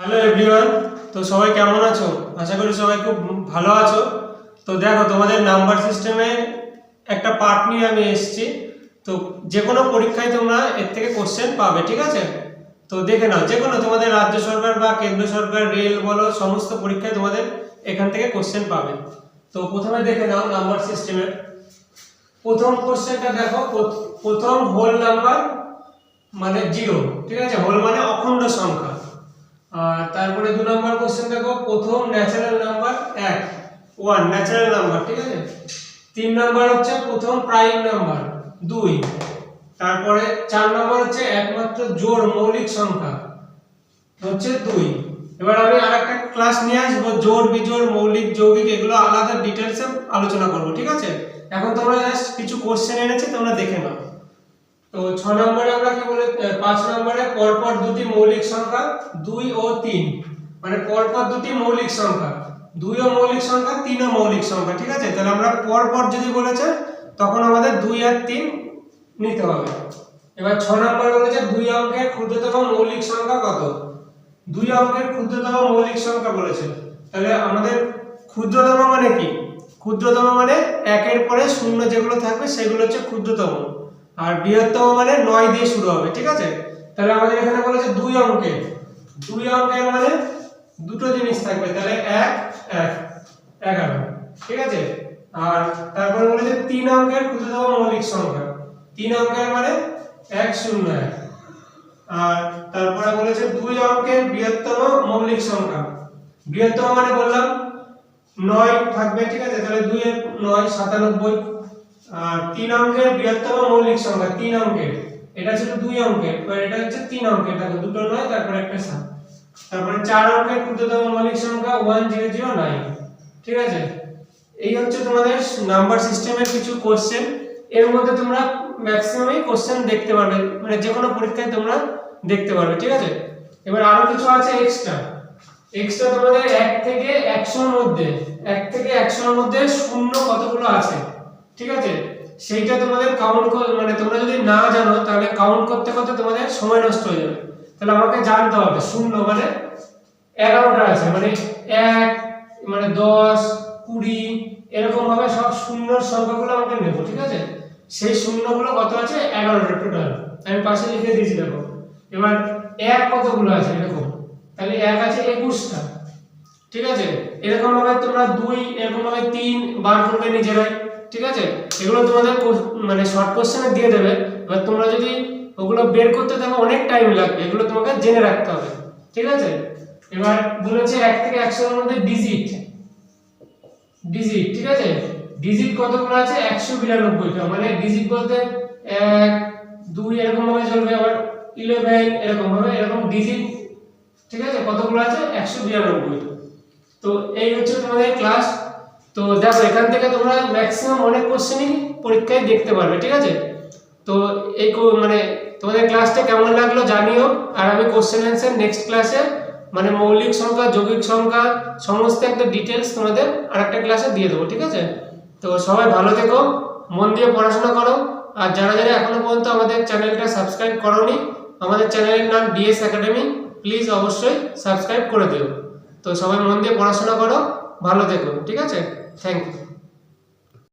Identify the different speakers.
Speaker 1: Hello everyone, তো সবাই কেমন আছো? আশা করি সবাই খুব ভালো আছো। তো দেখো, তোমাদের নাম্বার সিস্টেমের একটা পার্ট নিয়ে আমি এসেছি। তো যে কোনো পরীক্ষায় তোমরা এর থেকে কোশ্চেন পাবে, ঠিক আছে? তো দেখে নাও, যে কোনো তোমাদের রাজ্য সরকার বা কেন্দ্র সরকার, রেল বলো, সমস্ত পরীক্ষায় তোমাদের এখান থেকে কোশ্চেন পাবে। তো প্রথমে দেখে নাও নাম্বার সিস্টেমের প্রথম কোশ্চেনটা দেখো। প্রথম হোল নাম্বার মানে 0, ঠিক আছে? হোল মানে অখণ্ড সংখ্যা। আর তারপরে 2 নম্বর কোশ্চেন দেখো, প্রথম ন্যাচারাল নাম্বার 1 ন্যাচারাল নাম্বার, ঠিক আছে? 3 নম্বর হচ্ছে প্রথম প্রাইম নাম্বার 2। তারপরে 4 নম্বর হচ্ছে একমাত্র জোড় মৌলিক সংখ্যা হচ্ছে 2। এবার আমি আরেকটা ক্লাস নিয়ে আসবো, জোড় বিজোড় মৌলিক যৌগিক, এগুলো আলাদা ডিটেইলসে আলোচনা করব, ঠিক আছে? এখন তোমরা জাস্ট কিছু কোশ্চেন এনেছি, তোমরা দেখে নাও। তো 6 নম্বরে আমরা কি বলে 5 নম্বরে পরপর দুটি মৌলিক সংখ্যা 2 ও 3, মানে পরপর দুটি মৌলিক সংখ্যা 2 ও মৌলিক সংখ্যা 3 ও মৌলিক সংখ্যা, ঠিক আছে? তাহলে আমরা পরপর যদি বলেছে তখন আমাদের 2 আর 3 নিতে হবে। এবার 6 নম্বর বলেছে 2 অঙ্কের ক্ষুদ্রতম মৌলিক সংখ্যা কত? 2 অঙ্কের ক্ষুদ্রতম মৌলিক সংখ্যা বলেছে। তাহলে আমাদের ক্ষুদ্রতম মানে কি? ক্ষুদ্রতম মানে 1 এর পরে 0 যেগুলো থাকবে সেগুলো হচ্ছে ক্ষুদ্রতম, আর বৃহত্তম মানে 9 দিয়ে শুরু হবে, ঠিক আছে? তাহলে আমাদের এখানে বলেছে 2 অঙ্কের মানে দুটো জিনিস থাকবে, তাহলে 1 1 11, ঠিক আছে? আর তারপরে বলেছে 3 অঙ্কের ক্ষুদ্রতম মৌলিক সংখ্যা, 3 অঙ্কের মানে 1 0 1। আর তারপরে বলেছে 2 অঙ্কের বৃহত্তম মৌলিক সংখ্যা, বৃহত্তম মানে বললাম 9 থাকবে, ঠিক আছে? তাহলে 2 এর 9 97। আর 3 অঙ্কের বৃহত্তম মৌলিক সংখ্যা 3 অঙ্কের, এটা ছিল 2 অঙ্কের, আর এটা হচ্ছে 3 অঙ্কের, দেখো দুটো 9 তারপর একটা 7। তারপরে 4 অঙ্কের ক্ষুদ্রতম মৌলিক সংখ্যা 1009, ঠিক আছে? এই হচ্ছে তোমাদের নাম্বার সিস্টেমের কিছু কোশ্চেন। এর মধ্যে তোমরা ম্যাক্সিমামই কোশ্চেন দেখতে পারবে, মানে যে কোনো পরীক্ষায় তোমরা দেখতে পারবে, ঠিক আছে? এবার আরো কিছু আছে এক্সট্রা তোমাদের 1 থেকে 100 এর মধ্যে 1 থেকে 100 এর মধ্যে শূন্য কতগুলো আছে, ঠিক আছে? সেইটা তোমাদের কাউন্ট মানে তোমরা যদি না জানো তাহলে কাউন্ট করতে করতে তোমাদের সময় নষ্ট হয়ে যাবে। তাহলে আমাকে জানতে হবে শূন্য মানে 11টা আছে, মানে 1 মানে 10 20 এরকম ভাবে সব শূন্যর সংখ্যাগুলো আমাকে নেব, ঠিক আছে? সেই শূন্যগুলো কত আছে? 11টা টোটাল, আমি পাশে লিখে দিয়েছি, দেখো। এবার 1 কতগুলো আছে এরকম, তাহলে 1 আছে 21টা, ঠিক আছে? এরকম ভাবে তোমরা 2 এরকম ভাবে 3 বার করবে নিজেরাই, ঠিক আছে? এগুলো তোমাদের মানে শর্ট কোশ্চেনে দিয়ে দেবে। এবার তোমরা যদি ওগুলো বের করতে থাকো অনেক টাইম লাগবে, এগুলো তোমাকে জেনে রাখতে হবে, ঠিক আছে? এবার বলেছে 1 থেকে 100 এর মধ্যে ডিজিট, ঠিক আছে? ডিজিট কতগুলো আছে? 192টা, মানে ডিজিট বলতে 1 2 এরকম ভাবে চলবে, আবার 11 এরকম ভাবে, এরকম ডিজিট, ঠিক আছে? কতগুলো আছে? 192। তো এই হচ্ছে তোমাদের ক্লাস। তো দেখো, এখান থেকে তোমরা ম্যাক্সিমাম অনেক কোশ্চেনই পরীক্ষায় দেখতে পারবে, ঠিক আছে? তো এই মানে তোমাদের ক্লাসটা কেমন লাগলো জানিও। আর আমি কোশ্চেন অ্যানসার নেক্সট ক্লাসে, মানে মৌলিক সংখ্যা যৌগিক সংখ্যা সমস্ত একটা ডিটেইলস তোমাদের আরেকটা ক্লাসে দিয়ে দেবো, ঠিক আছে? তো সবাই ভালো থেকো, মন দিয়ে পড়াশোনা করো। আর যারা যারা এখনো পর্যন্ত আমাদের চ্যানেলটা সাবস্ক্রাইব করোনি, আমাদের চ্যানেলের নাম ডিএস একাডেমি, প্লিজ অবশ্যই সাবস্ক্রাইব করে দিও। তো সবাই মন দিয়ে পড়াশোনা করো, ভালো থেকো, ঠিক আছে? Thank you.